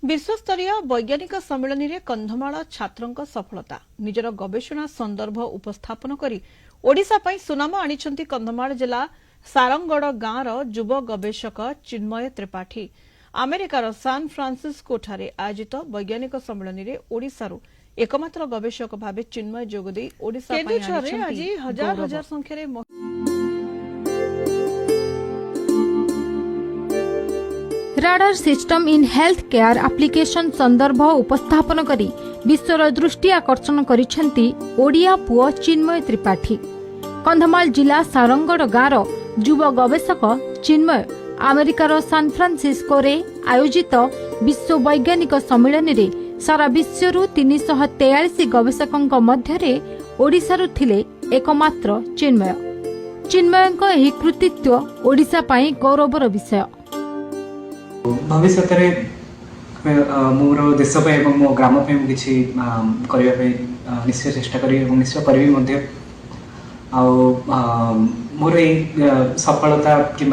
विश्वस्तरीय वैज्ञानिक सम्मेलन में कंधमाल छात्रों सफलता निजर गवेषणा संदर्भ उपस्थापन कर ओडिशा पई सुनाम आनिछंती कंधमाल जिला सारंगगढ़ गांवर युव गवेषक चिन्मय त्रिपाठी। अमेरिकार सान फ्रांसिस्को ठारे आयोजित वैज्ञानिक सम्मेलन में ओडिशारू एकमात्र गवेषक भाव चिन्मय जोगदे ओडिशा पई आनिछंती हजार हजार संख्यार radar system in health care application संदर्भ उपस्थापन करी विश्वर दृष्टि आकर्षण करिसेंती ओडिया पुओ चिन्मय त्रिपाठी। कंधमाल जिला सारंगगढ़ गाँव युव गवेषक चिन्मय अमेरिकार सान फ्रांसिस्को रे आयोजित विश्व वैज्ञानिक सम्मेलन रे सारा विश्वरू 343 गवेषकों मध्य ओडिशारू थिले एकमात्र चिन्मय। चिन्मयଙ୍କ ଏହି କୃତିତ୍ୱ ओडिशा ପାଇଁ गौरवर विषय। भविष्य मोर देश मो ग्राम किसी करने निश्चय चेष्टा करी निश्चय करी मोर सफलता कि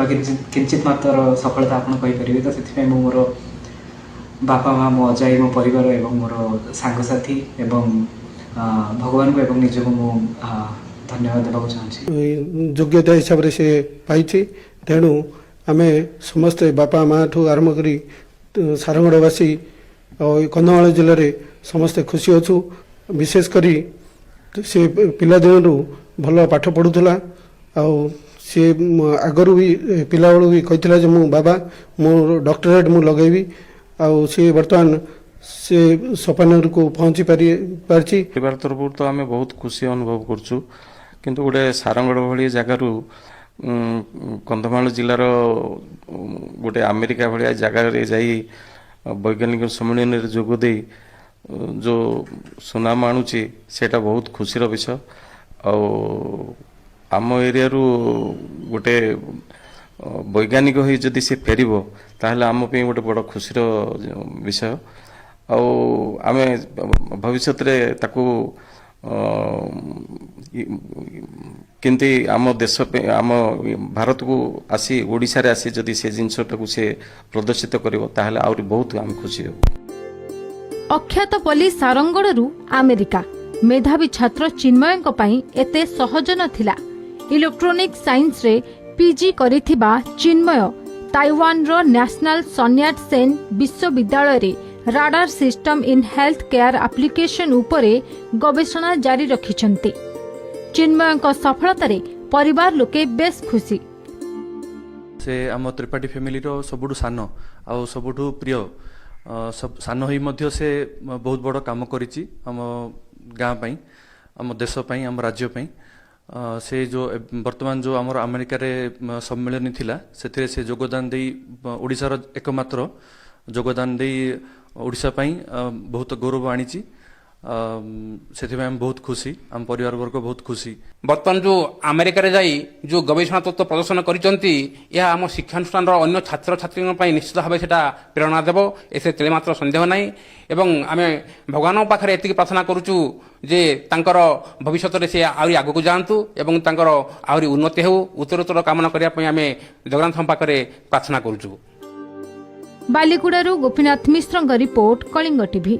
किंचित मात्र सफलता आप कहींपर तो से मोर बापा माँ मो अजाई मो परिवार एवं मोर सांगसाथी एवं भगवान को एवं निजक मु धन्यवाद देवा चाहिए। योग्यता हिसाब से पाई तेणु आमे समस्ते बापा माँ ठू आरंभ करी सारंगगढ़वासी और कंधमाल जिले में समस्ते खुशी अच्छु। विशेष करी से पिला दिन भल पाठ पढ़ुला सी आगरू भी पिला बेलू भी कही मु बाबा मो डॉक्टरेट मु लगेबी सी बर्तमान से सपन को पहुंची पारी। परिवार तरफ तो आम बहुत खुशी अनुभव करुँ किंतु गोटे सारंगगढ़ भाई जगार कंधमाल जिलार गोटे अमेरिका भाया जगार जाई वैज्ञानिक सम्मेलन जोगदे जो सुनाम आणुची सेटा बहुत खुशीर विषय। आम एरिया गोटे वैज्ञानिक हो जदि से फेर ताहले आम पे गोटे बड़ खुशीर विषय। आम भविष्य ताकू किंतु आम देश आम भारत को आसी ओडिशा रे आसी जदि से जिनसटाକୁ से प्रदर्शित करिवो ताहले आउरी बहुत आम खुशी हो। अख्यातपल्ली सारंगगढ़ अमेरिका मेधावी छात्र चिन्मयଙ୍କ ପାଇଁ एते सहज नथिला। इलेक्ट्रोनिक साइंस रे पीजी करिथिबा चिन्मय ताइवान रो नेशनल सन्याट सेन विश्वविद्यालय रे radar system in health care application उपरे गवेषणा जारी रखिछंती। चिन्मयଙ୍କ सफलतारे परिवार लोके बेस खुशी। से आम त्रिपाठी फैमिली रो सबुठु सान आ सबुठु प्रिय सान होई मध्य से बहुत बड़ काम करिछि आम गाँ पई आम देश पई आम राज्य पई। से जो वर्तमान जो आमर अमेरिका रे सम्मेलन थिला सेथिरे से योगदान देई ओडिसा रो एकमात्र योगदान देई ओडिशा पई बहुत गौरव आनीछि। से बहुत खुशी आम परिवार वर्ग बहुत खुशी। बर्तमान जो अमेरिका रे जाई जो गवेषणा तत्व प्रदर्शन करिसंती यह आम शिक्षानुष्ठान अन्य छात्र छात्री निश्चित भाव से प्रेरणा देव ऐसे तिलेमात्र संदेह नहीं। एवं आम भगवान पाखे एति प्रार्थना करुचु जे तांकर भविष्य में से आहरी आगक जातु एवं तांकर आहरी उन्नति हो उत्तरोत्तर कामना करने आम जगन्नाथ पाखे प्रार्थना करुचु। बालीगुड़ारू गोपीनाथ मिश्र रिपोर्ट कलिंग टीवी।